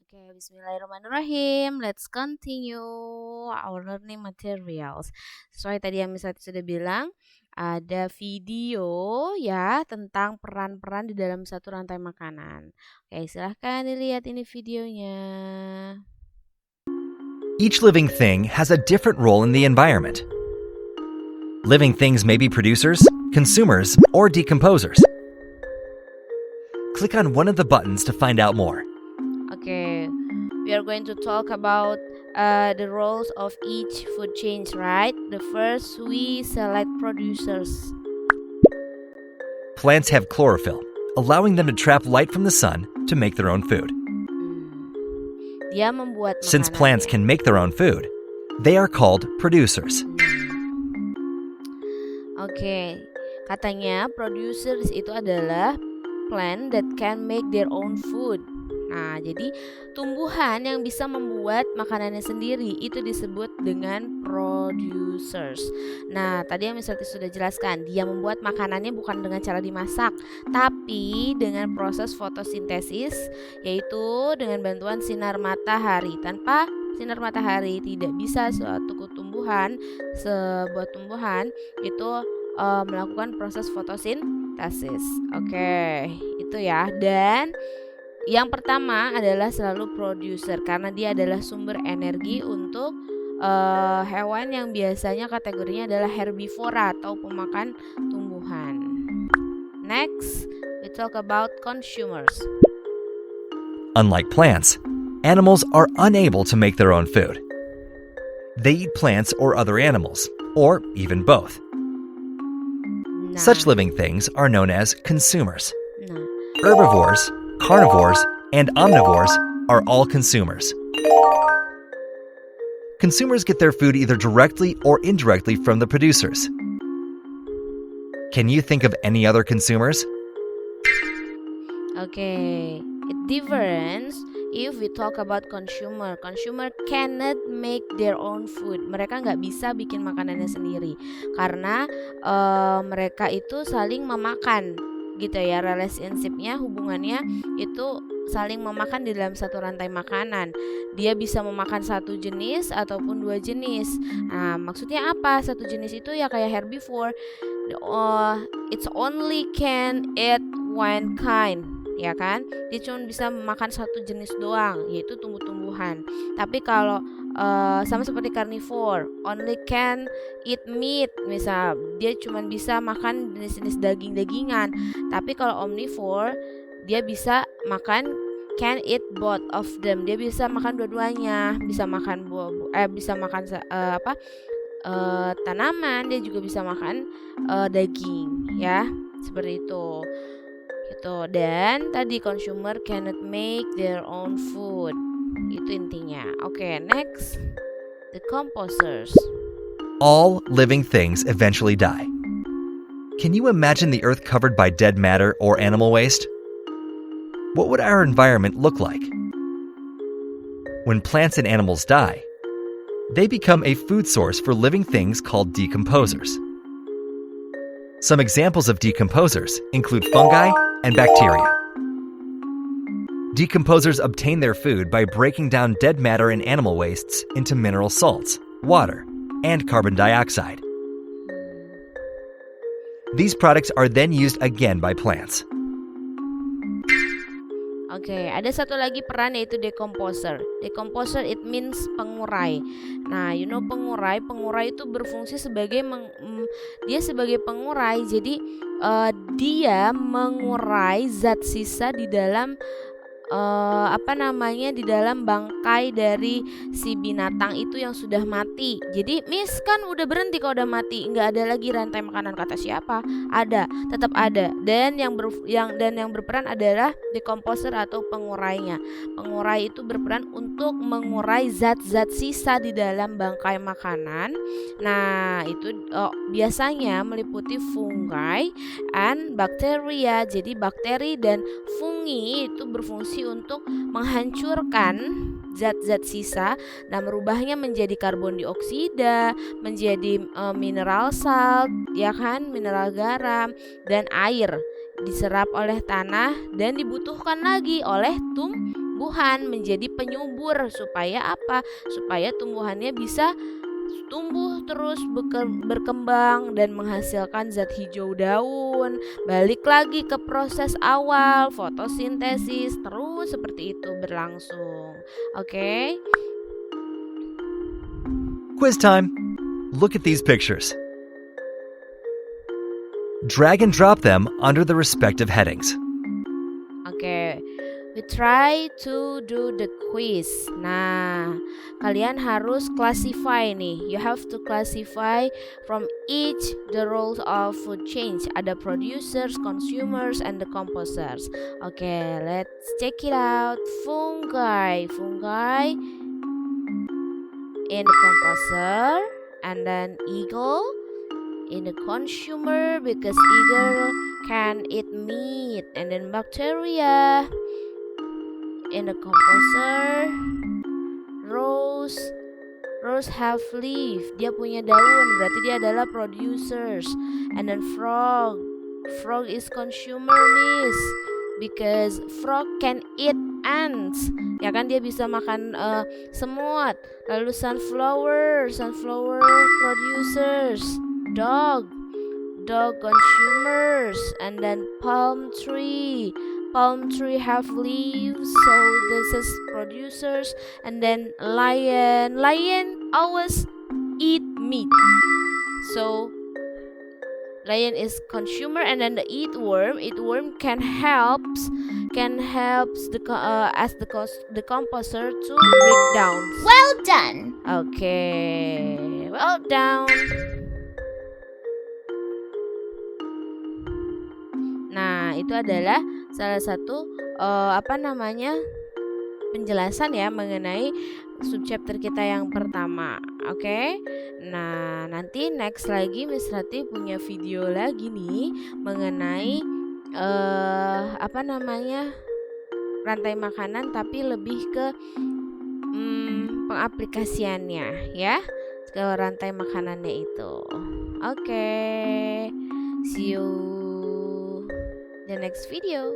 Okay, bismillahirrahmanirrahim. Let's continue our learning materials. Sesuai tadi yang misalnya sudah bilang, ada video ya tentang peran-peran di dalam satu rantai makanan. Oke, silahkan dilihat ini videonya. Each living thing has a different role in the environment. Living things may be producers, consumers, or decomposers. Click on one of the buttons to find out more. Okay, we are going to talk about the roles of each food chain, right? The first, we select producers. Plants have chlorophyll, allowing them to trap light from the sun to make their own food. Dia membuat Since plants makanannya. can make their own food, they are called producers. Oke, katanya producers itu adalah plant that can make their own food. Nah, jadi tumbuhan yang bisa membuat makanannya sendiri itu disebut dengan producers. Nah, tadi yang misalnya sudah jelaskan, dia membuat makanannya bukan dengan cara dimasak, tapi dengan proses fotosintesis, yaitu dengan bantuan sinar matahari. Tanpa sinar matahari tidak bisa sebuah tumbuhan itu melakukan proses fotosintesis. Oke, itu ya. Dan yang pertama adalah selalu producer karena dia adalah sumber energi untuk hewan yang biasanya kategorinya adalah herbivora atau pemakan tumbuhan. Next, we talk about consumers. Unlike plants, animals are unable to make their own food. They eat plants or other animals, or even both. Nah, Such living things are known as consumers. nah, Herbivores, carnivores, and omnivores are all consumers. Consumers get their food either directly or indirectly from the producers. Can you think of any other consumers? Okay, it differs if we talk about consumer. Consumer cannot make their own food. Mereka nggak bisa bikin makanannya sendiri karena mereka itu saling memakan, gitu ya. Relationship-nya, hubungannya itu saling memakan di dalam satu rantai makanan. Dia bisa memakan satu jenis ataupun dua jenis. Nah, maksudnya apa? Satu jenis itu ya kayak herbivore. It's only can eat one kind, ya kan? Dia cuma bisa makan satu jenis doang, yaitu tumbuh-tumbuhan. Tapi kalau sama seperti carnivore, only can eat meat, misal dia cuma bisa makan jenis-jenis daging-dagingan. Tapi kalau omnivore, dia bisa makan can eat both of them. Dia bisa makan dua-duanya, bisa makan bisa makan tanaman, dia juga bisa makan daging, ya, seperti itu. Gitu. Dan tadi consumer cannot make their own food. Itu intinya. Oke, next, the composers. All living things eventually die. Can you imagine the earth covered by dead matter or animal waste? What would our environment look like? When plants and animals die, they become a food source for living things called decomposers. Some examples of decomposers include fungi and bacteria. Decomposers obtain their food by breaking down dead matter and animal wastes into mineral salts, water, and carbon dioxide. These products are then used again by plants. Oke, ada satu lagi peran yaitu decomposer. Decomposer it means pengurai. Nah, pengurai itu berfungsi sebagai dia sebagai pengurai. Jadi dia mengurai zat sisa di dalam di dalam bangkai dari si binatang itu yang sudah mati. Jadi kan udah berhenti kalau udah mati, nggak ada lagi rantai makanan, kata siapa? Ada, tetap ada. Dan yang berperan adalah decomposer atau pengurainya. Pengurai itu berperan untuk mengurai zat-zat sisa di dalam bangkai makanan. Nah, itu biasanya meliputi fungi and bacteria. Jadi bakteri dan fungi itu berfungsi untuk menghancurkan zat-zat sisa dan merubahnya menjadi karbon dioksida, menjadi mineral salt, ya kan, mineral garam dan air, diserap oleh tanah dan dibutuhkan lagi oleh tumbuhan menjadi penyubur. Supaya apa? Supaya tumbuhannya bisa tumbuh terus berkembang dan menghasilkan zat hijau daun. Balik lagi ke proses awal, fotosintesis, terus seperti itu berlangsung. Oke? Quiz time. Look at these pictures. Drag and drop them under the respective headings. Oke, we try to do the quiz. Nah, kalian harus classify nih. You have to classify from each the roles of food chain. Ada producers, consumers, and the composers. Oke, let's check it out. Fungi in the composer, and then eagle in the consumer because eagle can eat meat, and then bacteria in the composer. Rose have leaf, dia punya daun, berarti dia adalah producers. And then frog is consumer miss because frog can eat ants, ya kan, dia bisa makan semut. Lalu sunflower producers. Dog consumers. And then palm tree have leaves, so this is producers. And then lion always eat meat, so lion is consumer. And then the earthworm can helps the composer to break down. Well done. Okay, well done. Nah, itu adalah salah satu penjelasan ya mengenai subchapter kita yang pertama. Oke. Nah, nanti next lagi Miss Rati punya video lagi nih mengenai rantai makanan, tapi lebih ke pengaplikasiannya ya, ke rantai makanannya itu. Oke. See you the next video.